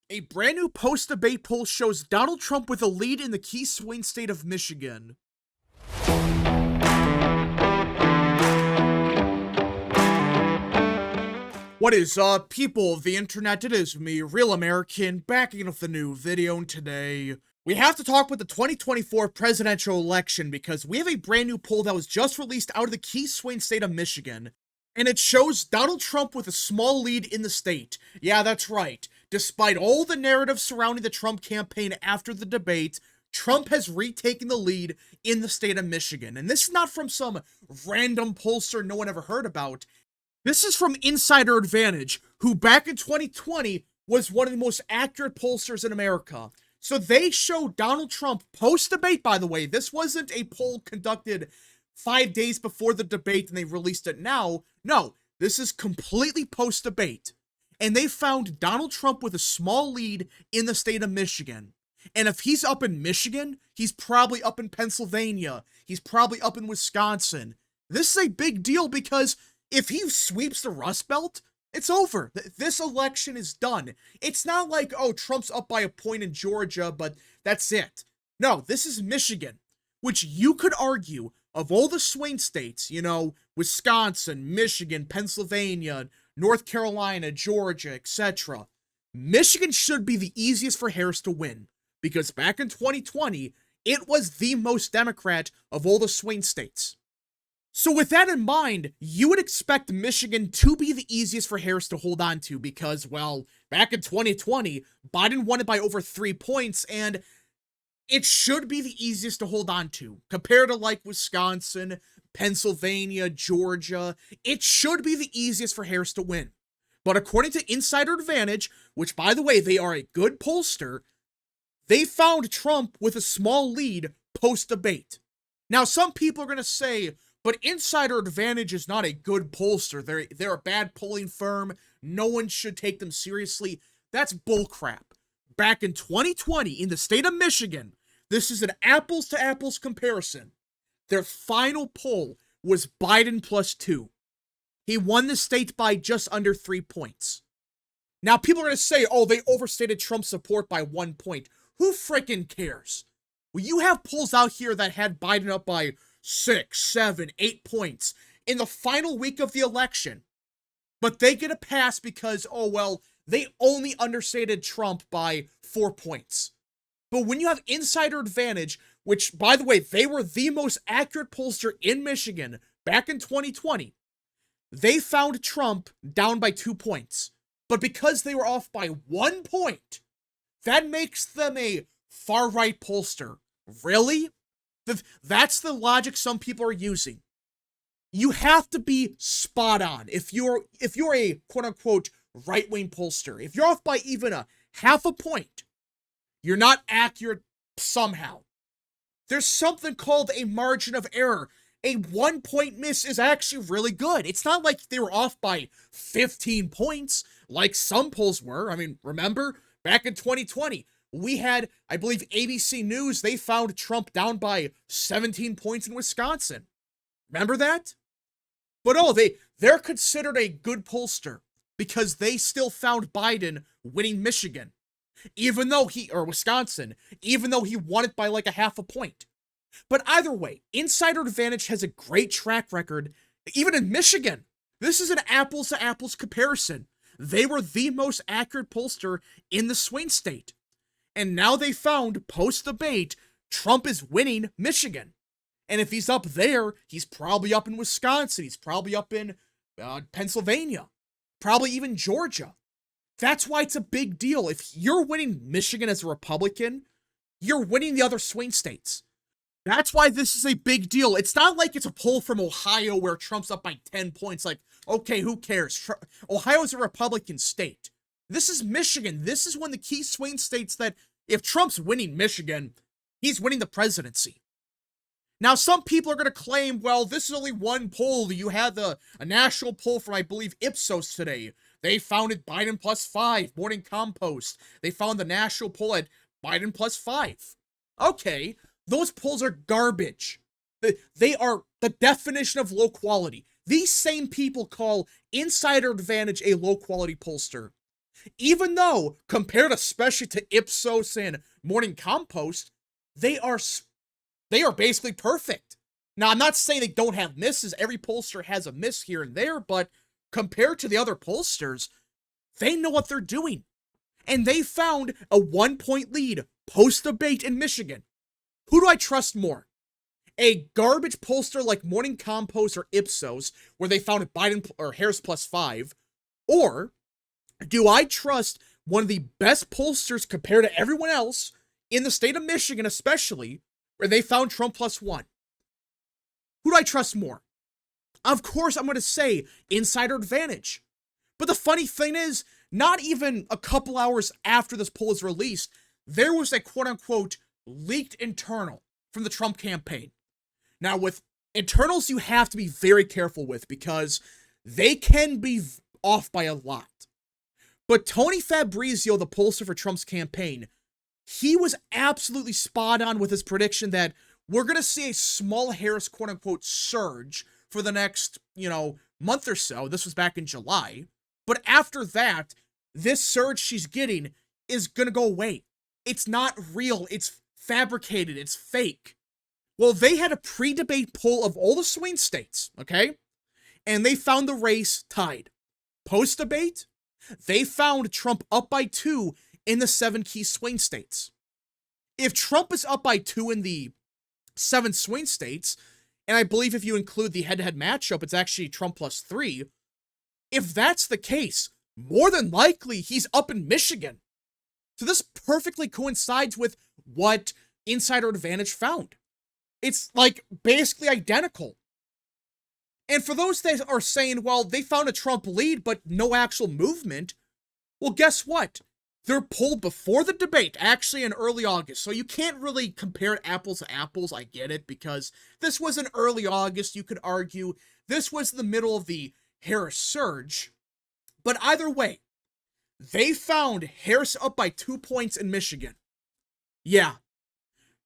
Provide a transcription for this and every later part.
A brand new post-debate poll shows Donald Trump with a lead in the key swing state of Michigan. What is up, people of the internet? It is me, Real American, back again with a new video, and today we have to talk about the 2024 presidential election because we have a brand new poll that was just released out of the key swing state of Michigan, and it shows Donald Trump with a small lead in the state. Yeah, that's right. Despite all the narrative surrounding the Trump campaign after the debate, Trump has retaken the lead in the state of Michigan. And this is not from some random pollster no one ever heard about. This is from Insider Advantage, who back in 2020 was one of the most accurate pollsters in America. So they show Donald Trump post-debate, by the way. This wasn't a poll conducted 5 days before the debate and they released it now. No, this is completely post-debate. And they found Donald Trump with a small lead in the state of Michigan. And if he's up in Michigan, he's probably up in Pennsylvania. He's probably up in Wisconsin. This is a big deal because if he sweeps the Rust Belt, it's over. This election is done. It's not like, oh, Trump's up by a point in Georgia, but that's it. No, this is Michigan, which you could argue, of all the swing states, Wisconsin, Michigan, Pennsylvania, North Carolina, Georgia, etc., Michigan should be the easiest for Harris to win, because back in 2020, it was the most Democrat of all the swing states. So with that in mind, you would expect Michigan to be the easiest for Harris to hold on to because, well, back in 2020, Biden won it by over 3 points, and it should be the easiest to hold on to. Compared to like Wisconsin, Pennsylvania, Georgia, it should be the easiest for Harris to win. But according to Insider Advantage, which by the way, they are a good pollster, they found Trump with a small lead post-debate. Now, some people are going to say, but Insider Advantage is not a good pollster. They're a bad polling firm. No one should take them seriously. That's bullcrap. Back in 2020, in the state of Michigan, this is an apples-to-apples comparison. Their final poll was Biden +2. He won the state by just under 3 points. Now, people are going to say, oh, they overstated Trump's support by 1 point. Who frickin' cares? Well, you have polls out here that had Biden up by 6, 7, 8 points in the final week of the election. But they get a pass because, oh, well, they only understated Trump by 4 points. But when you have Insider Advantage, which, by the way, they were the most accurate pollster in Michigan back in 2020, they found Trump down by 2 points. But because they were off by 1 point, that makes them a far-right pollster. Really? That's the logic some people are using. You have to be spot on if you're a quote-unquote right-wing pollster. If you're off by even a half a point, you're not accurate somehow. There's something called a margin of error. A 1 point miss is actually really good. It's not like they were off by 15 points like some polls were. I mean, remember back in 2020, we had, I believe, ABC News, they found Trump down by 17 points in Wisconsin. Remember that? But oh, they're considered a good pollster because they still found Biden winning Michigan, Wisconsin, even though he won it by like a half a point. But either way, Insider Advantage has a great track record, even in Michigan. This is an apples-to-apples comparison. They were the most accurate pollster in the swing state. And now they found, post-debate, Trump is winning Michigan. And if he's up there, he's probably up in Wisconsin. He's probably up in Pennsylvania. Probably even Georgia. That's why it's a big deal. If you're winning Michigan as a Republican, you're winning the other swing states. That's why this is a big deal. It's not like it's a poll from Ohio where Trump's up by 10 points. Like, okay, who cares? Ohio's a Republican state. This is Michigan. This is one of the key swing states that if Trump's winning Michigan, he's winning the presidency. Now, some people are going to claim, well, this is only one poll. You had a national poll from, I believe, Ipsos today. They found it Biden +5, Morning Compost. They found the national poll at Biden +5. Okay, those polls are garbage. They are the definition of low quality. These same people call Insider Advantage a low quality pollster. Even though, compared especially to Ipsos and Morning Compost, they are basically perfect. Now, I'm not saying they don't have misses. Every pollster has a miss here and there, but compared to the other pollsters, they know what they're doing. And they found a 1-point lead post-debate in Michigan. Who do I trust more? A garbage pollster like Morning Compost or Ipsos, where they found Biden or Harris +5, or do I trust one of the best pollsters compared to everyone else in the state of Michigan, especially, where they found Trump +1? Who do I trust more? Of course, I'm going to say insider advantage. But the funny thing is, not even a couple hours after this poll was released, there was a quote-unquote leaked internal from the Trump campaign. Now, with internals, you have to be very careful with because they can be off by a lot. But Tony Fabrizio, the pollster for Trump's campaign, he was absolutely spot on with his prediction that we're going to see a small Harris quote-unquote surge for the next, month or so. This was back in July. But after that, this surge she's getting is going to go away. It's not real. It's fabricated. It's fake. Well, they had a pre-debate poll of all the swing states, okay? And they found the race tied. Post-debate, they found Trump up by 2 in the 7 key swing states. If Trump is up by 2 in the 7 swing states, and I believe if you include the head-to-head matchup, it's actually Trump +3. If that's the case, more than likely he's up in Michigan. So this perfectly coincides with what Insider Advantage found. It's like basically identical. And for those that are saying, well, they found a Trump lead, but no actual movement, well, guess what? They're polled before the debate, actually in early August. So you can't really compare apples to apples. I get it, because this was in early August. You could argue this was the middle of the Harris surge. But either way, they found Harris up by 2 points in Michigan. Yeah,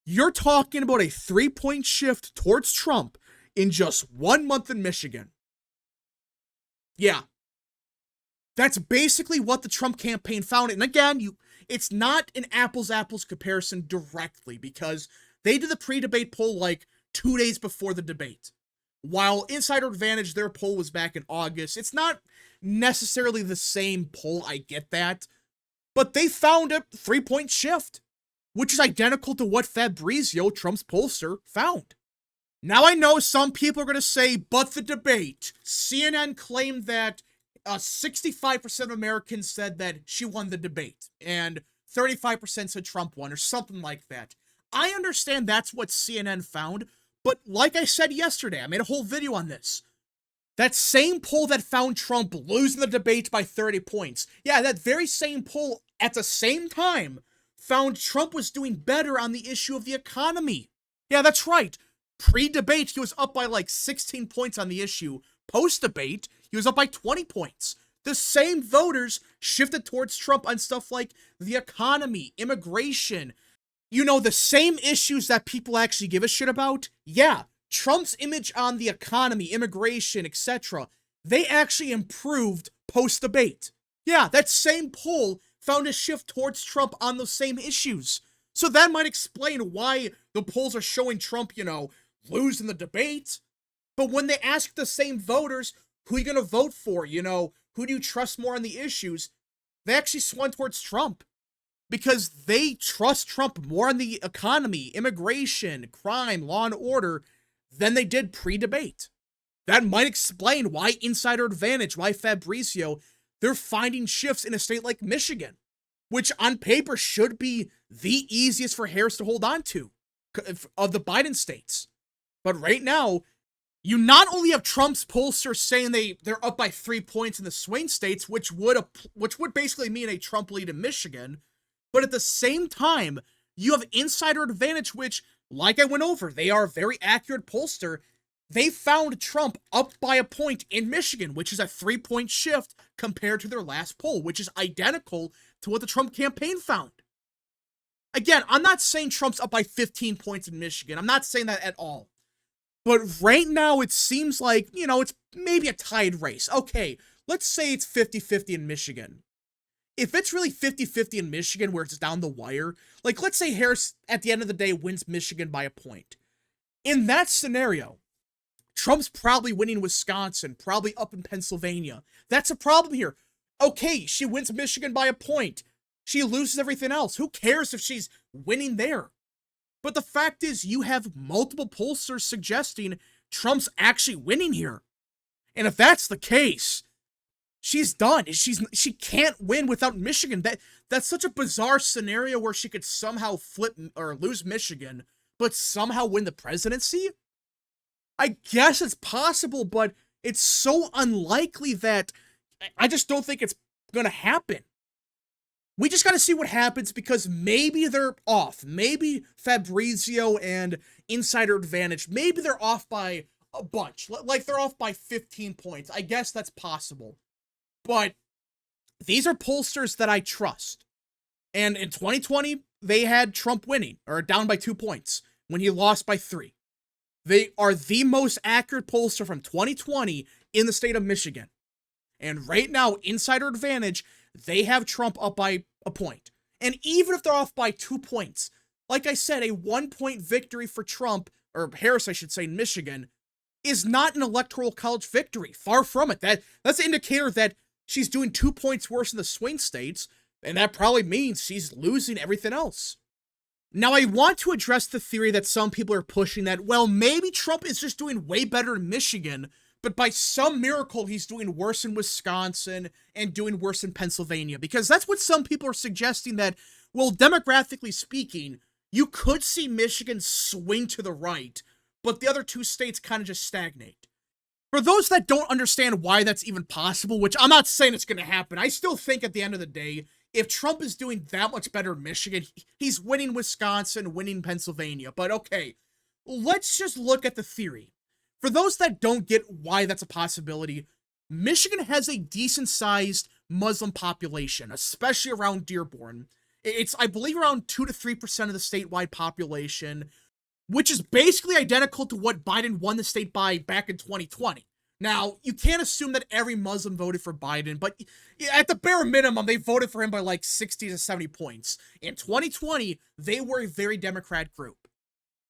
you're talking about a 3-point shift towards Trump in just 1 month in Michigan. Yeah. That's basically what the Trump campaign found. And again, it's not an apples-apples comparison directly because they did the pre-debate poll like 2 days before the debate. While Insider Advantage, their poll was back in August. It's not necessarily the same poll, I get that. But they found a 3-point shift, which is identical to what Fabrizio, Trump's pollster, found. Now I know some people are going to say, but the debate. CNN claimed that 65% of Americans said that she won the debate, and 35% said Trump won, or something like that. I understand that's what CNN found, but like I said yesterday, I made a whole video on this. That same poll that found Trump losing the debate by 30 points, yeah, that very same poll at the same time found Trump was doing better on the issue of the economy. Yeah, that's right. Pre-debate, he was up by like 16 points on the issue. Post-debate, he was up by 20 points. The same voters shifted towards Trump on stuff like the economy, immigration. The same issues that people actually give a shit about. Yeah, Trump's image on the economy, immigration, etc. They actually improved post-debate. Yeah, that same poll found a shift towards Trump on those same issues. So that might explain why the polls are showing Trump, lose in the debate. But when they ask the same voters, who are you going to vote for? Who do you trust more on the issues? They actually swung towards Trump because they trust Trump more on the economy, immigration, crime, law and order than they did pre-debate. That might explain why Insider Advantage, why Fabrizio, they're finding shifts in a state like Michigan, which on paper should be the easiest for Harris to hold on to of the Biden states. But right now, you not only have Trump's pollsters saying they're up by 3 points in the swing states, which would basically mean a Trump lead in Michigan, but at the same time, you have Insider Advantage, which, like I went over, they are a very accurate pollster. They found Trump up by a point in Michigan, which is a 3-point shift compared to their last poll, which is identical to what the Trump campaign found. Again, I'm not saying Trump's up by 15 points in Michigan. I'm not saying that at all. But right now, it seems like, it's maybe a tied race. Okay, let's say it's 50-50 in Michigan. if it's really 50-50 in Michigan where it's down the wire, like let's say Harris at the end of the day wins Michigan by a point. In that scenario, Trump's probably winning Wisconsin, probably up in Pennsylvania. That's a problem here. Okay, she wins Michigan by a point. She loses everything else. Who cares if she's winning there? But the fact is, you have multiple pollsters suggesting Trump's actually winning here. And if that's the case, she's done. She can't win without Michigan. That's such a bizarre scenario where she could somehow flip or lose Michigan, but somehow win the presidency? I guess it's possible, but it's so unlikely that I just don't think it's gonna happen. We just gotta see what happens because maybe they're off. Maybe Fabrizio and Insider Advantage, maybe they're off by a bunch. Like they're off by 15 points. I guess that's possible. But these are pollsters that I trust. And in 2020, they had Trump winning, or down by 2 points, when he lost by 3. They are the most accurate pollster from 2020 in the state of Michigan. And right now, Insider Advantage, they have Trump up by a point. And even if they're off by 2 points, like I said, a 1-point victory for Trump, or Harris, I should say, in Michigan, is not an electoral college victory. Far from it. That's an indicator that she's doing 2 points worse in the swing states, and that probably means she's losing everything else. Now, I want to address the theory that some people are pushing that, well, maybe Trump is just doing way better in Michigan, but by some miracle, he's doing worse in Wisconsin and doing worse in Pennsylvania. Because that's what some people are suggesting that, well, demographically speaking, you could see Michigan swing to the right, but the other 2 states kind of just stagnate. For those that don't understand why that's even possible, which I'm not saying it's going to happen, I still think at the end of the day, if Trump is doing that much better in Michigan, he's winning Wisconsin, winning Pennsylvania. But okay, let's just look at the theory. For those that don't get why that's a possibility, Michigan has a decent-sized Muslim population, especially around Dearborn. It's, I believe, around 2 to 3% of the statewide population, which is basically identical to what Biden won the state by back in 2020. Now, you can't assume that every Muslim voted for Biden, but at the bare minimum, they voted for him by like 60 to 70 points. In 2020, they were a very Democrat group.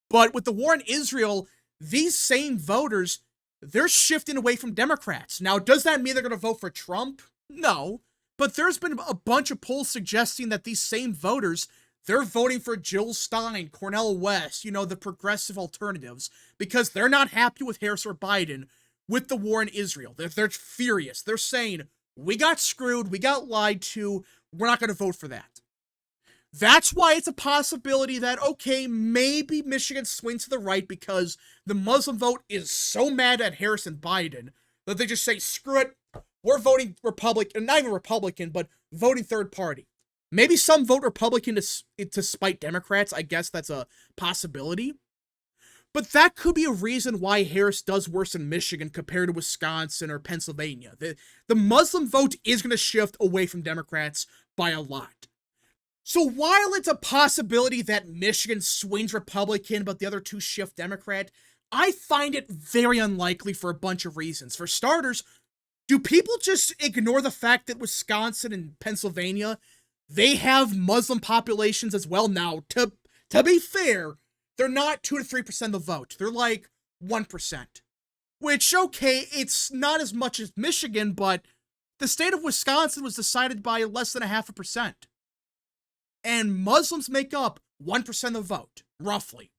But with the war in Israel, these same voters, they're shifting away from Democrats. Now, does that mean they're going to vote for Trump? No. But there's been a bunch of polls suggesting that these same voters, they're voting for Jill Stein, Cornel West, the progressive alternatives, because they're not happy with Harris or Biden with the war in Israel. They're furious. They're saying, we got screwed, we got lied to, we're not going to vote for that. That's why it's a possibility that, okay, maybe Michigan swings to the right because the Muslim vote is so mad at Harris and Biden that they just say, screw it, we're voting Republican, not even Republican, but voting third party. Maybe some vote Republican to spite Democrats. I guess that's a possibility. But that could be a reason why Harris does worse in Michigan compared to Wisconsin or Pennsylvania. The Muslim vote is going to shift away from Democrats by a lot. So while it's a possibility that Michigan swings Republican, but the other 2 shift Democrat, I find it very unlikely for a bunch of reasons. For starters, do people just ignore the fact that Wisconsin and Pennsylvania, they have Muslim populations as well? Now, to be fair, they're not 2 to 3% of the vote. They're like 1%. Which, okay, it's not as much as Michigan, but the state of Wisconsin was decided by less than 0.5%. And Muslims make up 1% of the vote, roughly.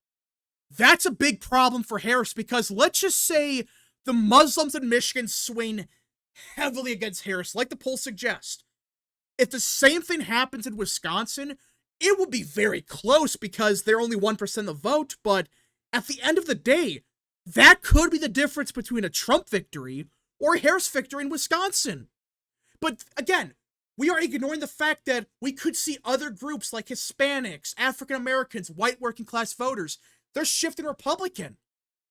That's a big problem for Harris because let's just say the Muslims in Michigan swing heavily against Harris, like the polls suggest. If the same thing happens in Wisconsin, it will be very close because they're only 1% of the vote, but at the end of the day, that could be the difference between a Trump victory or a Harris victory in Wisconsin. But again, we are ignoring the fact that we could see other groups like Hispanics, African Americans, white working class voters, they're shifting Republican,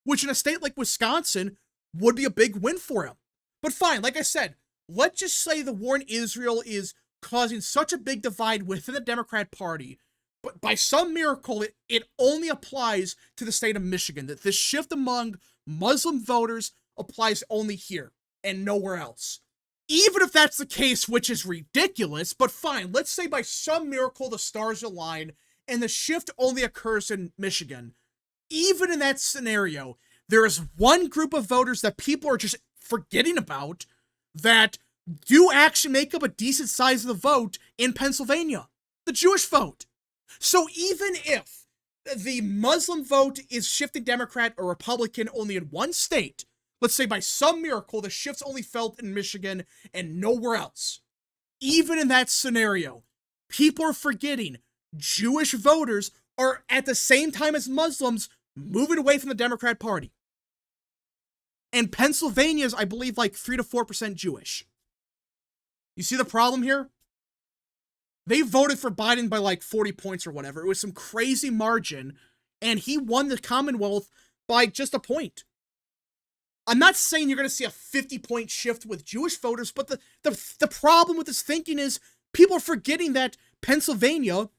which in a state like Wisconsin would be a big win for him. But fine, like I said, let's just say the war in Israel is causing such a big divide within the Democrat Party, but by some miracle, it only applies to the state of Michigan, that this shift among Muslim voters applies only here and nowhere else. Even if that's the case, which is ridiculous, but fine, let's say by some miracle the stars align and the shift only occurs in Michigan. Even in that scenario, there is one group of voters that people are just forgetting about that do actually make up a decent size of the vote in Pennsylvania. The Jewish vote. So even if the Muslim vote is shifting Democrat or Republican only in one state, let's say by some miracle the shift's only felt in Michigan and nowhere else. Even in that scenario, people are forgetting Jewish voters are at the same time as Muslims moving away from the Democrat Party. And Pennsylvania's, I believe, like 3 to 4% Jewish. You see the problem here? They voted for Biden by like 40 points or whatever. It was some crazy margin, and he won the Commonwealth by just a point. I'm not saying you're going to see a 50-point shift with Jewish voters, but the problem with this thinking is people are forgetting that Pennsylvania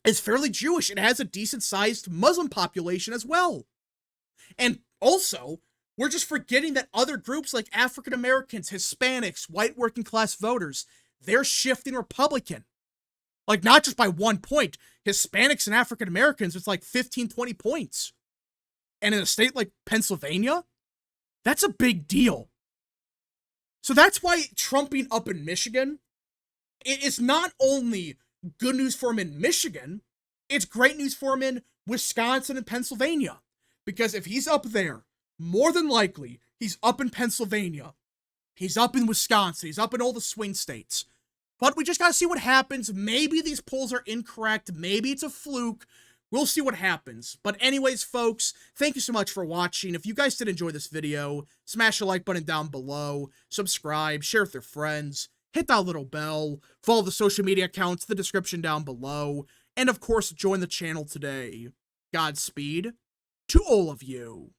is fairly Jewish. It has a decent-sized Muslim population as well. And also, we're just forgetting that other groups like African Americans, Hispanics, white working-class voters, they're shifting Republican. Like, not just by 1 point. Hispanics and African Americans, it's like 15, 20 points. And in a state like Pennsylvania, that's a big deal. So that's why Trumping up in Michigan, it is not only good news for him in Michigan, it's great news for him in Wisconsin and Pennsylvania. Because if he's up there, more than likely, he's up in Pennsylvania. He's up in Wisconsin. He's up in all the swing states. But we just gotta see what happens. Maybe these polls are incorrect. Maybe it's a fluke. We'll see what happens. But anyways, folks, thank you so much for watching. If you guys did enjoy this video, smash the like button down below, subscribe, share with your friends, hit that little bell, follow the social media accounts, the description down below, and of course, join the channel today. Godspeed to all of you.